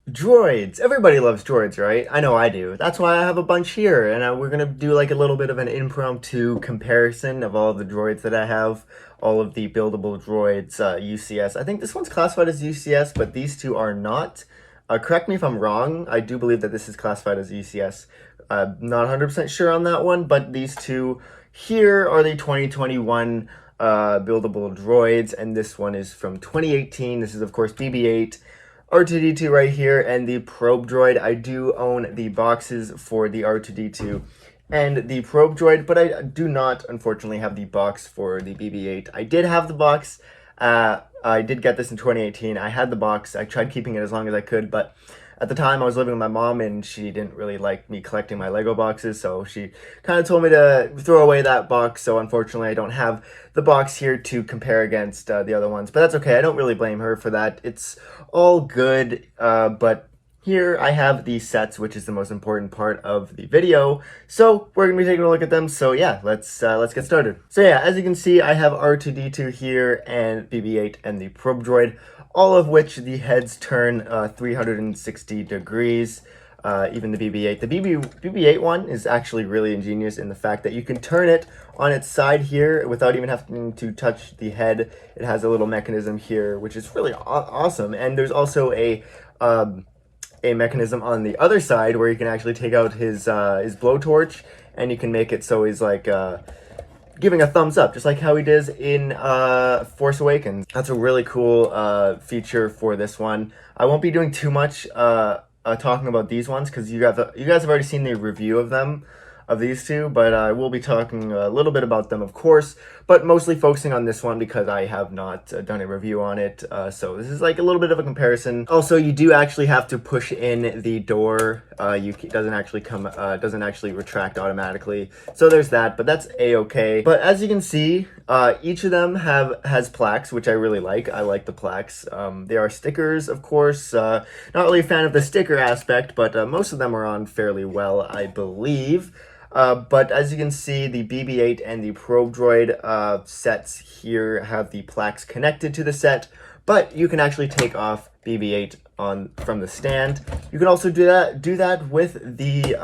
Droids. Everybody loves droids, right? I know I do. That's why I have a bunch here, and we're gonna do like a little bit of an impromptu comparison of all of the droids that I have, all of the buildable droids, UCS. I think this one's classified as UCS, but these two are not. Correct me if I'm wrong. I do believe that this is classified as UCS. Not 100% sure on that one, but these two here are the 2021 buildable droids, and this one is from 2018. This is, of course, BB-8. R2-D2 right here, and the Probe Droid. I do own the boxes for the R2-D2 and the Probe Droid, but I do not, unfortunately, have the box for the BB-8. I did have the box. I did get this in 2018. I had the box. I tried keeping it as long as I could, but at the time I was living with my mom and she didn't really like me collecting my Lego boxes, so she kind of told me to throw away that box. So unfortunately I don't have the box here to compare against the other ones, but that's okay. I don't really blame her for that. It's all good, but here I have the sets, which is the most important part of the video. So we're gonna be taking a look at them. So yeah, let's get started. So yeah, as you can see, I have R2-D2 here and BB-8 and the Probe Droid, all of which the heads turn 360 degrees. Even the BB-8. The BB-8 one is actually really ingenious in the fact that you can turn it on its side here without even having to touch the head. It has a little mechanism here, which is really awesome. And there's also a mechanism on the other side where you can actually take out his blowtorch, and you can make it so he's like giving a thumbs up, just like how he does in Force Awakens. That's a really cool feature for this one. I won't be doing too much talking about these ones because you guys have already seen the review of them, of these two, but I will be talking a little bit about them, of course, but mostly focusing on this one because I have not done a review on it. So this is like a little bit of a comparison. Also, you do actually have to push in the door. Doesn't actually retract automatically. So there's that, but that's a-okay. But as you can see, each of them has plaques, which I really like. I like the plaques. They are stickers, of course. Not really a fan of the sticker aspect, but most of them are on fairly well, I believe. But as you can see, the BB-8 and the Probe Droid sets here have the plaques connected to the set, but you can actually take off BB-8 from the stand. You can also do that with the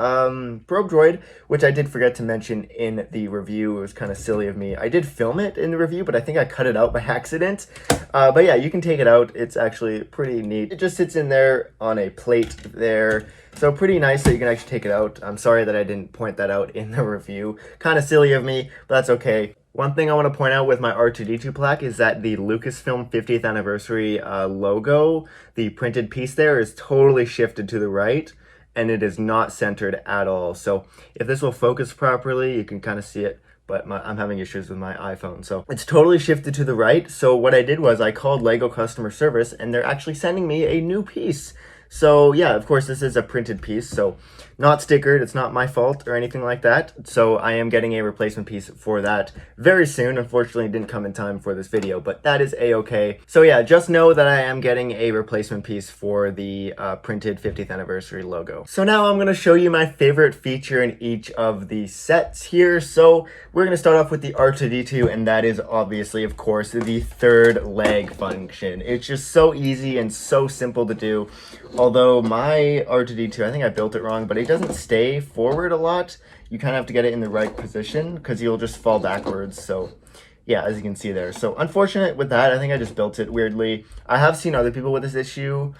Probe Droid, which I did forget to mention in the review. It was kind of silly of me. I did film it in the review, but I think I cut it out by accident. But yeah, you can take it out. It's actually pretty neat. It just sits in there on a plate there. So pretty nice that you can actually take it out. I'm sorry that I didn't point that out in the review. Kind of silly of me, but that's okay. One thing I want to point out with my R2-D2 plaque is that the Lucasfilm 50th anniversary logo, the printed piece there, is totally shifted to the right, and it is not centered at all. So if this will focus properly, you can kind of see it, but I'm having issues with my iPhone. So it's totally shifted to the right. So what I did was I called Lego customer service, and they're actually sending me a new piece. So yeah, of course, this is a printed piece, so not stickered. It's not my fault or anything like that. So I am getting a replacement piece for that very soon. Unfortunately, it didn't come in time for this video, but that is a-okay. So yeah, just know that I am getting a replacement piece for the printed 50th anniversary logo. So now I'm gonna show you my favorite feature in each of the sets here. So we're gonna start off with the R2-D2, and that is obviously, of course, the third leg function. It's just so easy and so simple to do. Although my R2-D2, I think I built it wrong, but it doesn't stay forward a lot. You kind of have to get it in the right position because you'll just fall backwards. So yeah, as you can see there. So unfortunate with that. I think I just built it weirdly. I have seen other people with this issue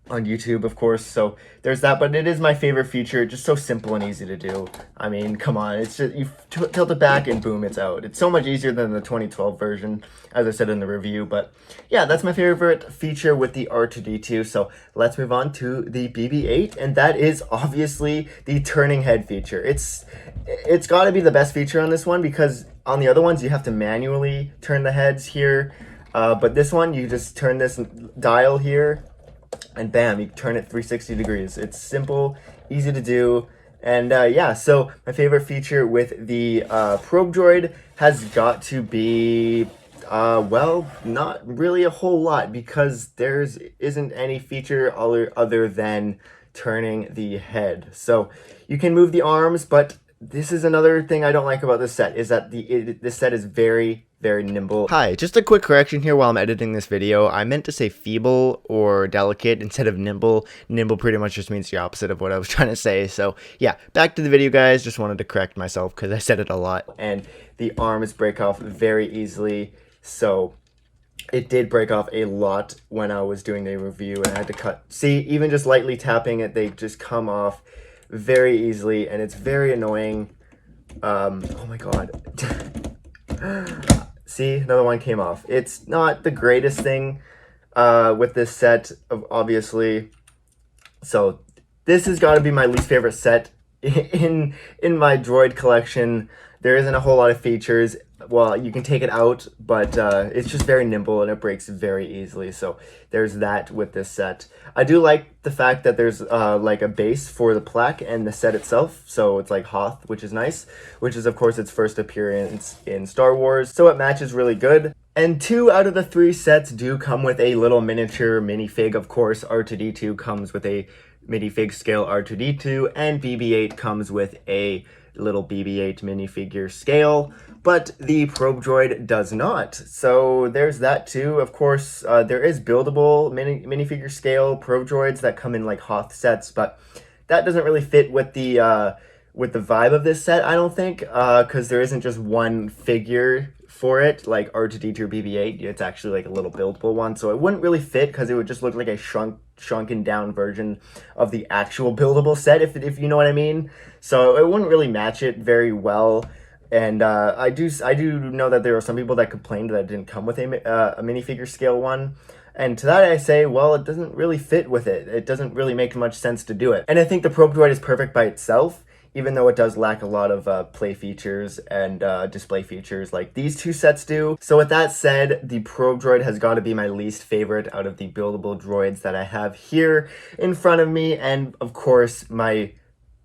on YouTube, of course, so there's that, but it is my favorite feature. Just so simple and easy to do. I mean, come on, it's just, you tilt it back and boom, it's out. It's so much easier than the 2012 version, as I said in the review, but yeah, that's my favorite feature with the R2-D2, so let's move on to the BB-8, and that is obviously the turning head feature. It's got to be the best feature on this one, because on the other ones, you have to manually turn the heads here, but this one, you just turn this dial here, and bam, you turn it 360 degrees. It's simple, easy to do, and yeah, so my favorite feature with the Probe Droid has got to be, well, not really a whole lot, because there isn't any feature other than turning the head. So you can move the arms, but this is another thing I don't like about this set, is that this set is very, very nimble. Hi, just a quick correction here while I'm editing this video. I meant to say feeble or delicate instead of nimble. Nimble pretty much just means the opposite of what I was trying to say. So yeah, back to the video, guys. Just wanted to correct myself because I said it a lot. And the arms break off very easily. So it did break off a lot when I was doing the review and I had to cut. See, even just lightly tapping it, they just come off very easily and it's very annoying. Oh my god. See, another one came off. It's not the greatest thing with this set, obviously. So this has got to be my least favorite set in my droid collection. There isn't a whole lot of features. Well, you can take it out, but it's just very nimble and it breaks very easily. So there's that with this set. I do like the fact that there's like a base for the plaque and the set itself. So it's like Hoth, which is nice, which is of course its first appearance in Star Wars. So it matches really good. And 2 out of the 3 sets do come with a little miniature minifig. Of course, R2-D2 comes with a minifig scale R2-D2 and BB-8 comes with a little BB-8 minifigure scale, but the Probe Droid does not. So there's that too. Of course, there is buildable minifigure scale Probe Droids that come in like Hoth sets, but that doesn't really fit with the vibe of this set, I don't think, because there isn't just one figure for it, like R2-D2 or BB-8. It's actually like a little buildable one, so it wouldn't really fit because it would just look like a shrunken down version of the actual buildable set, if you know what I mean. So it wouldn't really match it very well. And I do know that there are some people that complained that it didn't come with a minifigure scale one. And to that I say, well, it doesn't really fit with it. It doesn't really make much sense to do it. And I think the Probe Droid is perfect by itself, even though it does lack a lot of play features and display features like these 2 sets do. So with that said, the Probe Droid has got to be my least favorite out of the buildable droids that I have here in front of me. And of course, my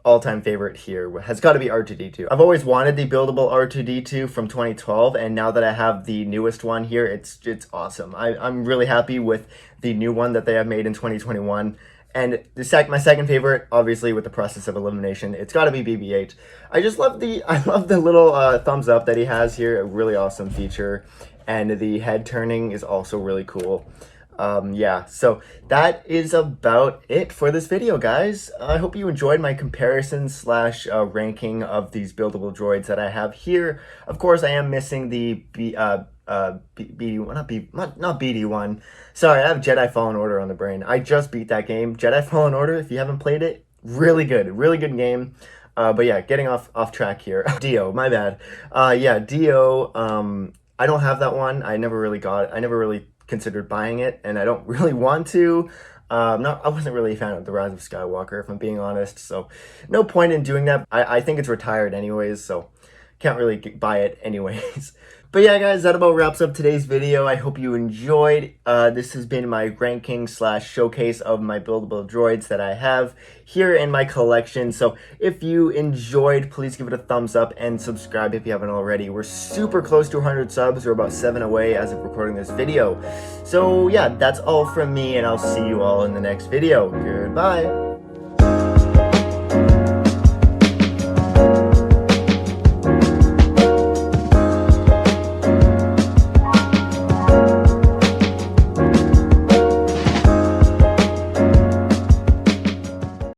all-time favorite here has got to be R2-D2. I've always wanted the buildable R2-D2 from 2012, and now that I have the newest one here, it's awesome. I'm really happy with the new one that they have made in 2021. And my second favorite, obviously, with the process of elimination, it's got to be BB-8. I love the little thumbs up that he has here, a really awesome feature, and the head turning is also really cool. Yeah, so that is about it for this video, guys. I hope you enjoyed my comparison slash ranking of these buildable droids that I have here. Of course, I am missing the BD1. Sorry, I have Jedi Fallen Order on the brain. I just beat that game. Jedi Fallen Order, if you haven't played it, really good game. But yeah, getting off track here. Dio, my bad. Yeah, Dio, I don't have that one. I never really got it. I never really considered buying it, and I don't really want to. I wasn't really a fan of The Rise of Skywalker, if I'm being honest, so no point in doing that. I think it's retired anyways, so can't really buy it anyways. But yeah, guys, that about wraps up today's video. I hope you enjoyed. This has been my ranking slash showcase of my buildable droids that I have here in my collection. So if you enjoyed, please give it a thumbs up and subscribe if you haven't already. We're super close to 100 subs. We're about 7 away as of recording this video. So yeah, that's all from me, and I'll see you all in the next video. Goodbye.